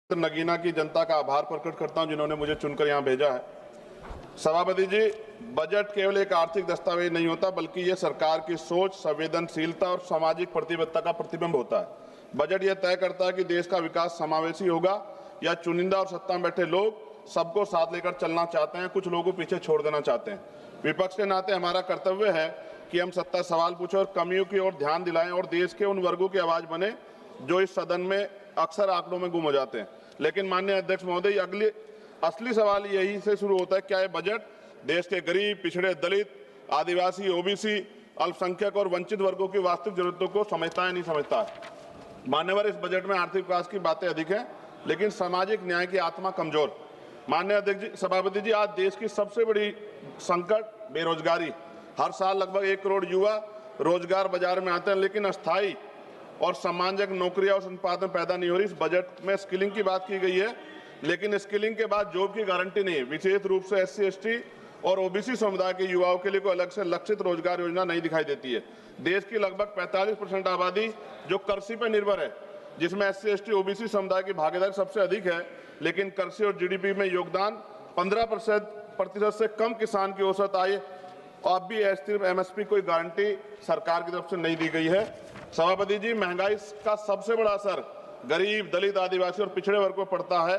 नगीना की जनता का आभार प्रकट करता हूं जिन्होंने मुझे चुनकर यहां भेजा है। सभापति जी, बजट केवल एक आर्थिक दस्तावेज नहीं होता बल्कि ये सरकार की सोच, संवेदनशीलता और सामाजिक प्रतिबद्धता का प्रतिबिंब होता है। बजट यह तय करता है कि देश का विकास समावेशी होगा या चुनिंदा और सत्ता में बैठे लोग सबको साथ लेकर चलना चाहते हैं, कुछ लोगों को पीछे छोड़ देना चाहते हैं। विपक्ष के नाते हमारा कर्तव्य है कि हम सत्ता सवाल पूछें और कमियों की ओर ध्यान दिलाएं और देश के उन वर्गों की आवाज बने जो इस सदन में अक्सर आंकड़ों में गुम हो जाते हैं। लेकिन माननीय अध्यक्ष महोदय, असली सवाल यही से शुरू होता है, क्या ये बजट देश के गरीब, पिछड़े, दलित, आदिवासी, ओबीसी, अल्पसंख्यक और वंचित वर्गों की वास्तविक जरूरतों को समझता है, नहीं समझता है। मान्यवर, इस बजट में आर्थिक विकास की बातें अधिक हैं लेकिन सामाजिक न्याय की आत्मा कमजोर। माननीय अध्यक्ष जी, सभापति जी, आज देश की सबसे बड़ी संकट बेरोजगारी। हर साल लगभग 1 करोड़ युवा रोजगार बाजार में आते हैं लेकिन अस्थायी और सम्मानजनक नौकरियां और संपादन पैदा नहीं हो रही। इस बजट में स्किलिंग की बात की गई है लेकिन स्किलिंग के बाद जॉब की गारंटी नहीं है। विशेष रूप से SC, ST और OBC समुदाय के युवाओं के लिए कोई अलग से लक्षित रोजगार योजना नहीं दिखाई देती है। देश की लगभग 45% आबादी जो कृषि पर निर्भर है, जिसमें SC, ST, OBC समुदाय की भागीदारी सबसे अधिक है, लेकिन कृषि और GDP में योगदान 15% से कम किसान की औसत आय अब भी सिर्फ MSP कोई गारंटी सरकार की तरफ से नहीं दी गई है। सभापति जी, महंगाई का सबसे बड़ा असर गरीब, दलित, आदिवासी और पिछड़े वर्ग को पड़ता है।